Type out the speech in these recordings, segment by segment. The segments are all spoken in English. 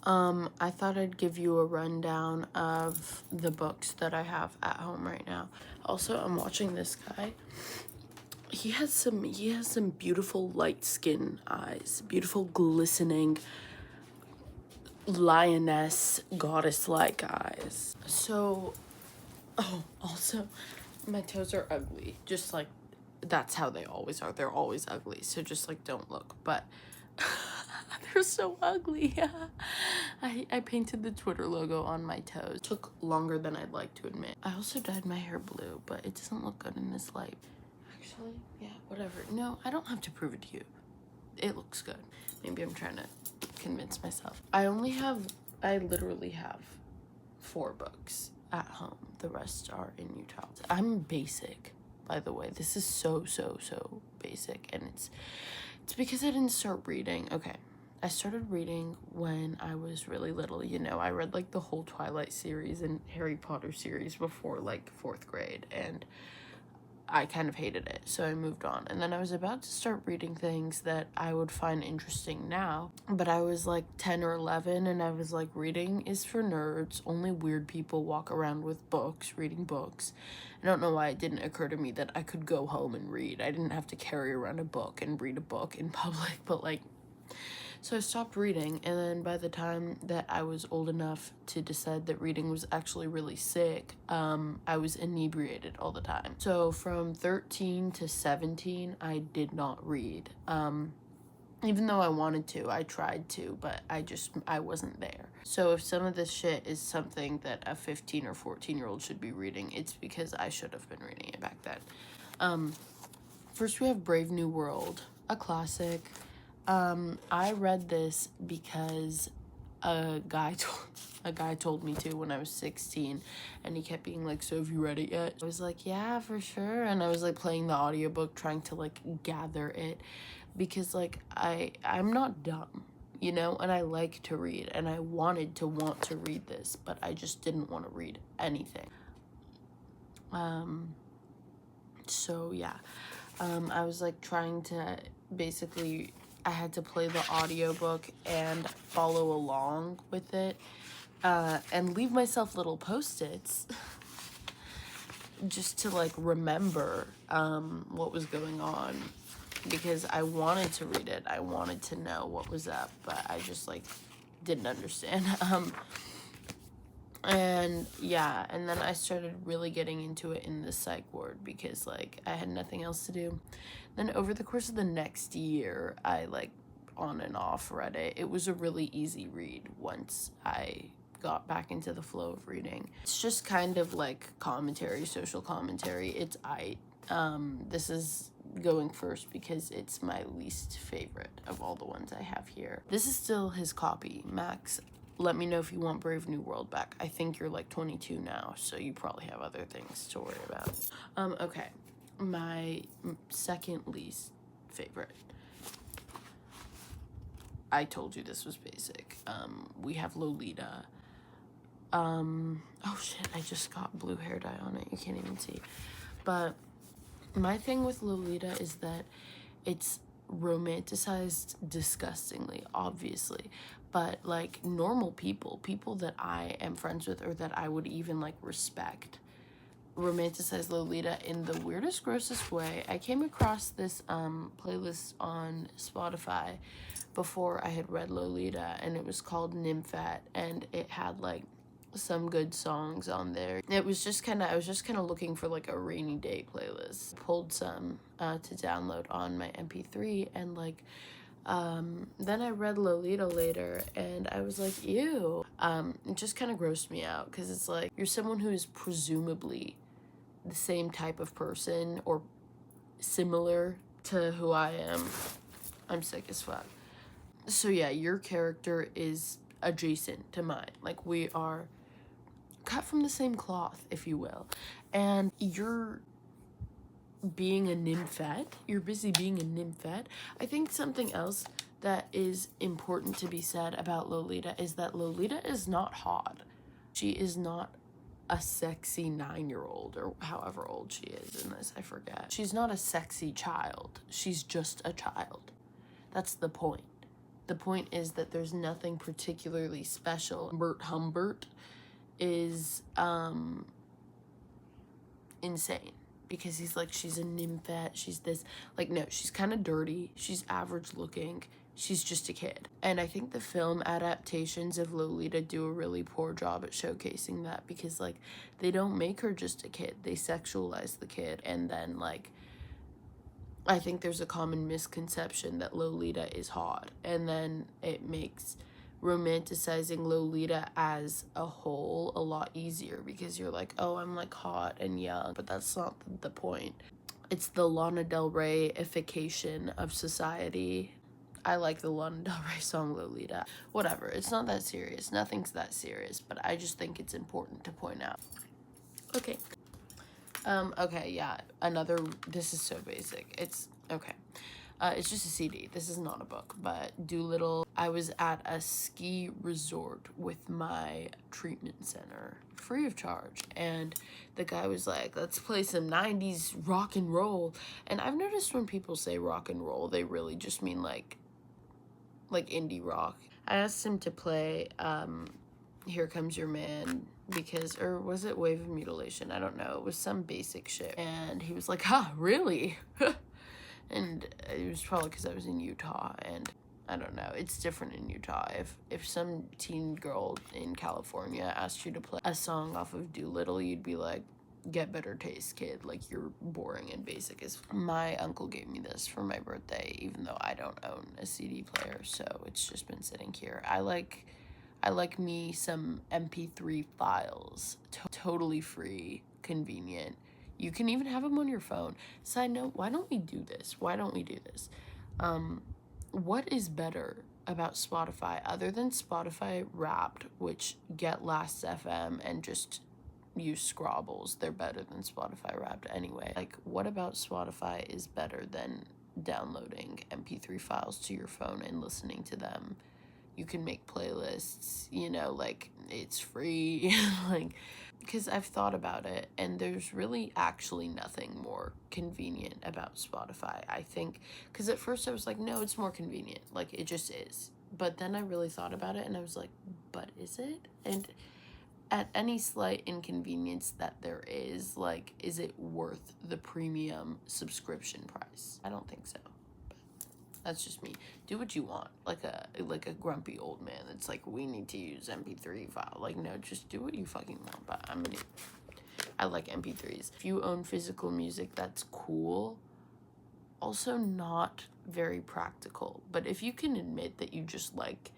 I thought I'd give you a rundown of the books that I have at home right now. Also, I'm watching this guy. He has some beautiful light skin eyes, beautiful glistening lioness goddess-like eyes. So, oh, also, my toes are ugly. Just like, that's how they always are. They're always ugly. So just like, don't look. But they're so ugly. I painted the Twitter logo on my toes. Took longer than I'd like to admit. I also dyed my hair blue, but it doesn't look good in this light. Actually, yeah, whatever. No, I don't have to prove it to you. It looks good. Maybe I'm trying to convince myself. I literally have 4 books at home. The rest are in Utah. I'm basic, by the way. This is so basic, and it's because I didn't start reading. Okay, I started reading when I was really little. You know, I read like the whole Twilight series and Harry Potter series before like 4th grade, and I kind of hated it, so I moved on. And then I was about to start reading things that I would find interesting now, but I was like 10 or 11, and I was like, reading is for nerds. Only weird people walk around with books, reading books. I don't know why it didn't occur to me that I could go home and read. I didn't have to carry around a book and read a book in public, but like, so I stopped reading, and then by the time that I was old enough to decide that reading was actually really sick, I was inebriated all the time. So from 13 to 17, I did not read. Even though I wanted to, I tried to, but I wasn't there. So if some of this shit is something that a 15 or 14-year-old should be reading, it's because I should have been reading it back then. First we have Brave New World, a classic. I read this because a guy told me to when I was 16, and he kept being like, so have you read it yet? I was like, yeah, for sure. And I was like playing the audiobook, trying to like gather it, because like I'm not dumb, you know, and I like to read, and I wanted to want to read this, but I just didn't want to read anything. So yeah, I was like trying to basically, I had to play the audiobook and follow along with it, and leave myself little post-its just to like remember what was going on, because I wanted to read it. I wanted to know what was up, but I just like didn't understand. And yeah, and then I started really getting into it in the psych ward because like I had nothing else to do. Then over the course of the next year, I like on and off read it. It was a really easy read once I got back into the flow of reading. It's just kind of like commentary, social commentary. This is going first because it's my least favorite of all the ones I have here. This is still his copy. Max, let me know if you want Brave New World back. I think you're like 22 now, so you probably have other things to worry about. Okay, my second least favorite. I told you this was basic. We have Lolita. Oh shit, I just got blue hair dye on it. You can't even see. But my thing with Lolita is that it's romanticized disgustingly, obviously, but like normal people that I am friends with or that I would even like respect, romanticize Lolita in the weirdest, grossest way. I came across this playlist on Spotify before I had read Lolita, and it was called Nymphat, and it had like some good songs on there. I was just kind of looking for like a rainy day playlist. Pulled some to download on my MP3, and like then I read Lolita later, and I was like, ew. It just kind of grossed me out, because it's like, you're someone who is presumably the same type of person or similar to who I am. I'm sick as fuck. So yeah, your character is adjacent to mine. Like, we are cut from the same cloth, if you will. And you're being a nymphet. You're busy being a nymphet. I think something else that is important to be said about Lolita is that Lolita is not hot. She is not a sexy 9-year-old, or however old she is in this, I forget. She's not a sexy child. She's just a child. That's the point. The point is that there's nothing particularly special. Humbert is insane because he's like, she's a nymphette, she's this, like, no, she's kind of dirty, she's average looking, she's just a kid. And I think the film adaptations of Lolita do a really poor job at showcasing that, because like they don't make her just a kid, they sexualize the kid. And then like I think there's a common misconception that Lolita is hot, and then it makes romanticizing Lolita as a whole a lot easier, because you're like, oh, I'm like hot and young, but that's not the point. It's the Lana Del Rey-ification of society. I like the Lana Del Rey song Lolita. Whatever, it's not that serious. Nothing's that serious, but I just think it's important to point out. Okay. Okay, yeah, this is so basic. It's, okay. It's just a CD. This is not a book, but Doolittle. I was at a ski resort with my treatment center, free of charge, and the guy was like, let's play some 90s rock and roll. And I've noticed when people say rock and roll, they really just mean like indie rock. I asked him to play Here Comes Your Man, because, or was it Wave of Mutilation? I don't know. It was some basic shit. And he was like, huh, really? And it was probably because I was in Utah, and I don't know, it's different in Utah. If some teen girl in California asked you to play a song off of Doolittle, you'd be like, get better taste, kid. Like, you're boring and basic as. My uncle gave me this for my birthday, even though I don't own a CD player, so it's just been sitting here. I like me some MP3 files. Totally free, convenient. You can even have them on your phone. Side note, why don't we do this? What is better about Spotify other than Spotify Wrapped, which get Last FM and just use Scrabbles? They're better than Spotify Wrapped anyway. Like, what about Spotify is better than downloading MP3 files to your phone and listening to them? You can make playlists, you know, like, it's free. Like, because I've thought about it, and there's really actually nothing more convenient about Spotify, I think. Because at first I was like, no, it's more convenient. Like, it just is. But then I really thought about it, and I was like, but is it? And at any slight inconvenience that there is, like, is it worth the premium subscription price? I don't think so. That's just me. Do what you want. Like a grumpy old man that's like, we need to use MP3 file. Like, no, just do what you fucking want. But I like MP3s. If you own physical music, that's cool. Also not very practical. But if you can admit that you just like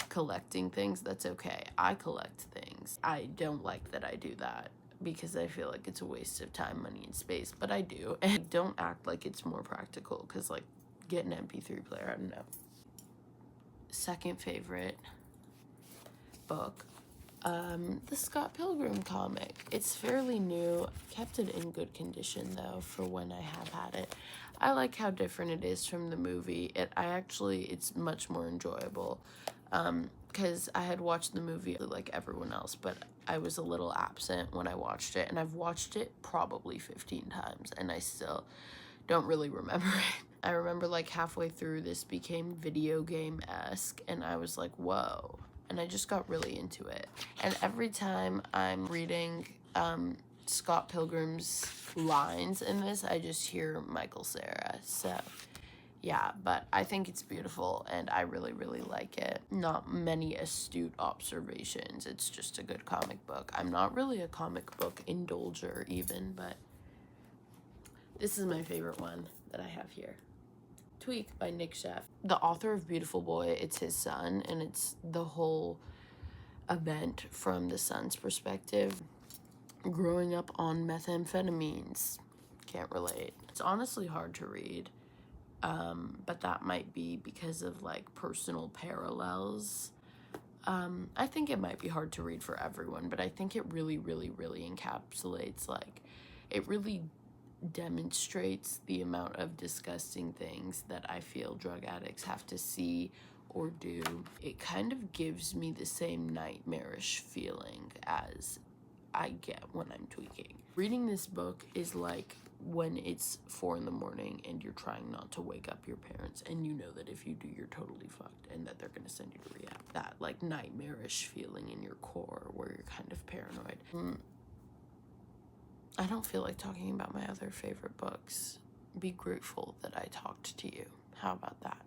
collecting things, that's okay. I collect things. I don't like that I do that, because I feel like it's a waste of time, money, and space. But I do. And don't act like it's more practical, because like, get an MP3 player, I don't know. Second favorite book, the Scott Pilgrim comic. It's fairly new. Kept it in good condition though for when I have had it. I like how different it is from the movie. It's much more enjoyable, because I had watched the movie like everyone else, but I was a little absent when I watched it, and I've watched it probably 15 times, and I still don't really remember it. I remember like halfway through this became video game-esque, and I was like, whoa. And I just got really into it. And every time I'm reading Scott Pilgrim's lines in this, I just hear Michael Cera. So yeah, but I think it's beautiful, and I really, really like it. Not many astute observations. It's just a good comic book. I'm not really a comic book indulger even, but this is my favorite one that I have here. Tweak by Nick Sheff. The author of Beautiful Boy, it's his son, and it's the whole event from the son's perspective. Growing up on methamphetamines. Can't relate. It's honestly hard to read, but that might be because of like personal parallels. I think it might be hard to read for everyone, but I think it really, really, really encapsulates, like, it really demonstrates the amount of disgusting things that I feel drug addicts have to see or do. It kind of gives me the same nightmarish feeling as I get when I'm tweaking. Reading this book is like when it's 4 in the morning and you're trying not to wake up your parents, and you know that if you do, you're totally fucked, and that they're gonna send you to rehab. That like nightmarish feeling in your core where you're kind of paranoid. I don't feel like talking about my other favorite books. Be grateful that I talked to you. How about that?